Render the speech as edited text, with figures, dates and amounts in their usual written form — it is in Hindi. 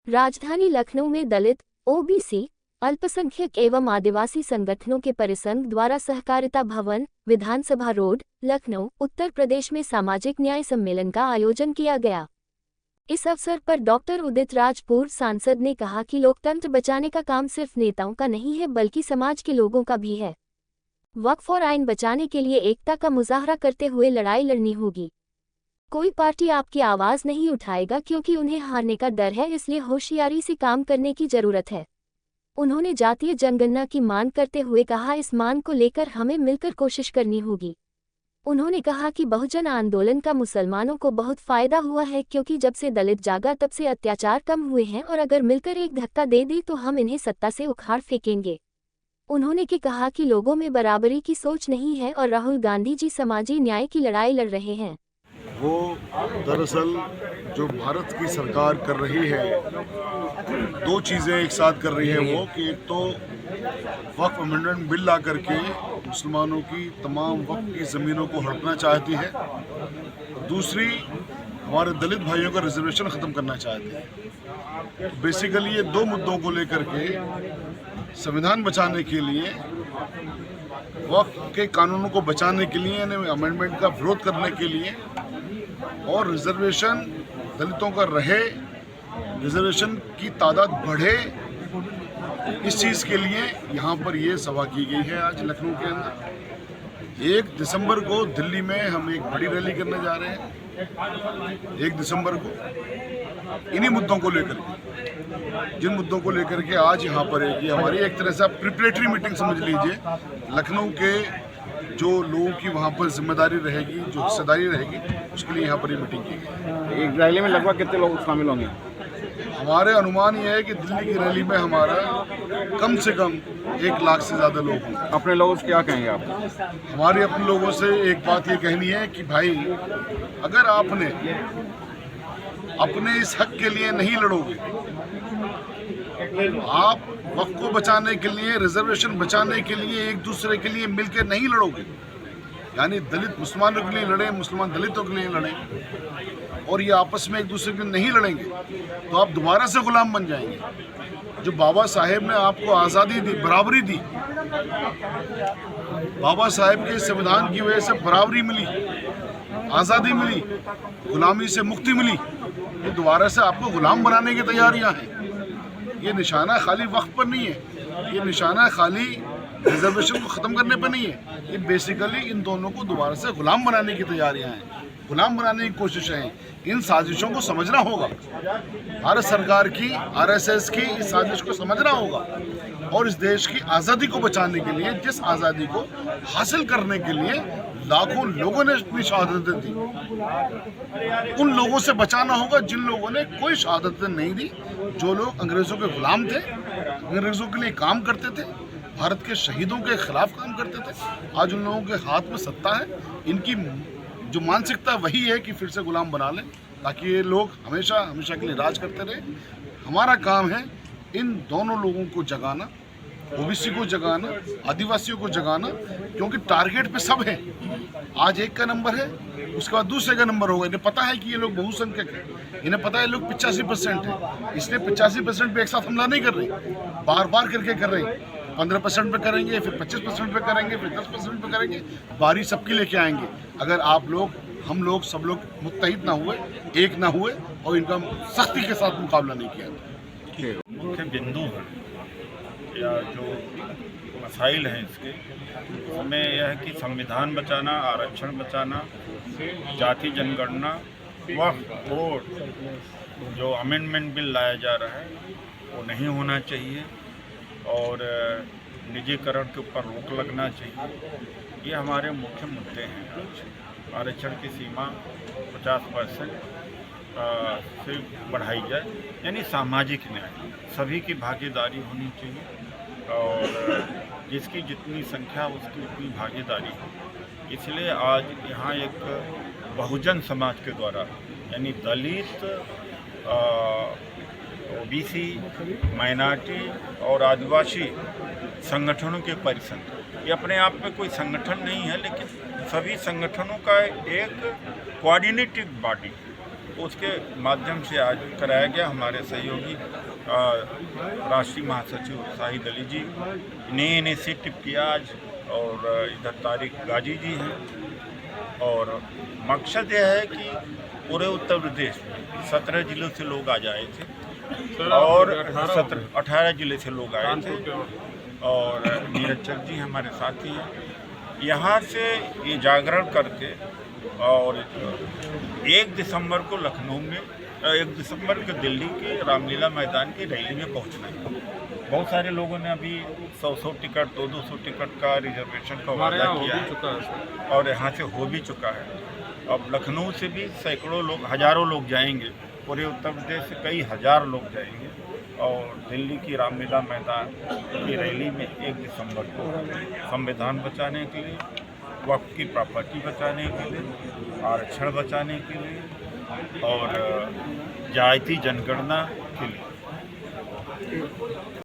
राजधानी लखनऊ में दलित, ओबीसी, अल्पसंख्यक एवं आदिवासी संगठनों के परिसंघ द्वारा सहकारिता भवन, विधानसभा रोड, लखनऊ, उत्तर प्रदेश में सामाजिक न्याय सम्मेलन का आयोजन किया गया। इस अवसर पर डॉक्टर उदित राज, पूर्व सांसद, ने कहा कि लोकतंत्र बचाने का काम सिर्फ नेताओं का नहीं है बल्कि समाज के लोगों का भी है। वक्फ और आइन बचाने के लिए एकता का मुजाहरा करते हुए लड़ाई लड़नी होगी। कोई पार्टी आपकी आवाज नहीं उठाएगा क्योंकि उन्हें हारने का डर है, इसलिए होशियारी से काम करने की जरूरत है। उन्होंने जातीय जनगणना की मांग करते हुए कहा, इस मांग को लेकर हमें मिलकर कोशिश करनी होगी। उन्होंने कहा कि बहुजन आंदोलन का मुसलमानों को बहुत फायदा हुआ है क्योंकि जब से दलित जागा तब से अत्याचार कम हुए हैं और अगर मिलकर एक धक्का दे दी तो हम इन्हें सत्ता से उखाड़ फेंकेंगे। उन्होंने कहा कि लोगों में बराबरी की सोच नहीं है और राहुल गांधी जी समाजी न्याय की लड़ाई लड़ रहे हैं। वो दरअसल जो भारत की सरकार कर रही है, दो चीज़ें एक साथ कर रही है वो कि एक तो वक्फ अमेंडमेंट बिल ला करके मुसलमानों की तमाम वक्फ की ज़मीनों को हड़पना चाहती है, दूसरी हमारे दलित भाइयों का रिजर्वेशन ख़त्म करना चाहती है। तो बेसिकली ये दो मुद्दों को लेकर के संविधान बचाने के लिए, वक्फ के कानूनों को बचाने के लिए, यानी अमेंडमेंट का विरोध करने के लिए और रिजर्वेशन दलितों का रहे, रिजर्वेशन की तादाद बढ़े, इस चीज़ के लिए यहाँ पर ये सभा की गई है। आज लखनऊ के अंदर 1 दिसंबर को दिल्ली में हम एक बड़ी रैली करने जा रहे हैं। 1 दिसंबर को इन्हीं मुद्दों को लेकर के, जिन मुद्दों को लेकर के आज यहाँ पर है, ये हमारी एक तरह से प्रिपरेटरी मीटिंग समझ लीजिए। लखनऊ के जो लोगों की वहाँ पर जिम्मेदारी रहेगी, जो हिस्सेदारी रहेगी, उसके लिए यहाँ पर ये मीटिंग की गई। एक रैली में लगभग कितने लोग शामिल होंगे? हमारे अनुमान ये है कि दिल्ली की रैली में हमारा कम से कम 1 लाख से ज़्यादा लोग होंगे। अपने लोगों से क्या कहेंगे आप? हमारे अपने लोगों से एक बात ये कहनी है कि भाई, अगर आपने अपने इस हक के लिए नहीं लड़ोगे, आप वक्फ को बचाने के लिए, रिजर्वेशन बचाने के लिए एक दूसरे के लिए मिलकर नहीं लड़ोगे, यानी दलित मुसलमानों के लिए लड़े, मुसलमान दलितों के लिए लड़े, और ये आपस में एक दूसरे के लिए नहीं लड़ेंगे तो आप दोबारा से गुलाम बन जाएंगे। जो बाबा साहेब ने आपको आज़ादी दी, बराबरी दी, बाबा साहेब के संविधान की वजह से बराबरी मिली, आज़ादी मिली, गुलामी से मुक्ति मिली, तो दोबारा से आपको गुलाम बनाने की तैयारियां हैं। ये निशाना खाली वक्त पर नहीं है, ये निशाना खाली रिजर्वेशन को ख़त्म करने पर नहीं है, ये बेसिकली इन दोनों को दोबारा से गुलाम बनाने की तैयारियां हैं, गुलाम बनाने की कोशिश है। इन साजिशों को समझना होगा, भारत सरकार की, आरएसएस की इस साजिश को समझना होगा और इस देश की आज़ादी को बचाने के लिए, जिस आज़ादी को हासिल करने के लिए लाखों लोगों ने अपनी शहादतें दी, उन लोगों से बचाना होगा जिन लोगों ने कोई शहादतें नहीं दी, जो लोग अंग्रेज़ों के गुलाम थे, अंग्रेज़ों के लिए काम करते थे, भारत के शहीदों के खिलाफ काम करते थे। आज उन लोगों के हाथ में सत्ता है, इनकी जो मानसिकता वही है कि फिर से गुलाम बना लें ताकि ये लोग हमेशा हमेशा के लिए राज करते रहे। हमारा काम है इन दोनों लोगों को जगाना, ओबीसी को जगाना, आदिवासियों को जगाना, क्योंकि टारगेट पे सब है। आज एक का नंबर है, उसके बाद दूसरे का नंबर होगा। इन्हें पता है कि ये लोग बहुसंख्यक हैं, इन्हें पता है लोग 85% है, इसलिए 85% पे एक साथ हमला नहीं कर रहे, बार बार करके कर रहे हैं। 15% पे करेंगे, फिर 25% पे करेंगे, फिर 10% पे करेंगे, बारी सबकी लेके आएंगे। अगर आप लोग, हम लोग, सब लोग मुत्तहिद ना हुए, एक ना हुए और इनका सख्ती के साथ मुकाबला नहीं किया। मुख्य बिंदु हैं या जो मसाइल हैं इसके, उसमें यह है कि संविधान बचाना, आरक्षण बचाना, जाति जनगणना, वक्फ बोर्ड जो अमेंडमेंट बिल लाया जा रहा है वो नहीं होना चाहिए और निजीकरण के ऊपर रोक लगना चाहिए। ये हमारे मुख्य मुद्दे हैं। आरक्षण की सीमा 50% से बढ़ाई जाए, यानी सामाजिक न्याय, सभी की भागीदारी होनी चाहिए और जिसकी जितनी संख्या उसकी उतनी भागीदारी हो। इसलिए आज यहाँ एक बहुजन समाज के द्वारा, यानी दलित, ओबीसी, माइनॉरिटी और आदिवासी संगठनों के परिसंघ, ये अपने आप में कोई संगठन नहीं है, लेकिन सभी संगठनों का एक कोऑर्डिनेटिव बॉडी उसके माध्यम से आज कराया गया। हमारे सहयोगी राष्ट्रीय महासचिव शाहिद अली जी ने इनिशिएटिव किया आज, और इधर तारिक गाजी जी हैं। और मकसद यह है कि पूरे उत्तर प्रदेश में 17 जिलों से लोग आ जाए थे और 18 जिले से लोग आए थे, और नीरज चक जी हमारे साथी हैं। यहाँ से ये जागरण करके और 1 दिसंबर को लखनऊ में, 1 दिसंबर को दिल्ली के रामलीला मैदान की रैली में पहुँचना है। बहुत सारे लोगों ने अभी 100 टिकट 200 टिकट का रिजर्वेशन का वादा किया है और यहाँ से हो भी चुका है। अब लखनऊ से भी सैकड़ों लोग, हज़ारों लोग जाएंगे। पूरे उत्तर प्रदेश से कई हज़ार लोग जाएंगे और दिल्ली की रामलीला मैदान की रैली में 1 दिसंबर को संविधान बचाने के लिए, वक्फ की प्रॉपर्टी बचाने के लिए, आरक्षण बचाने के लिए और जाति जनगणना के लिए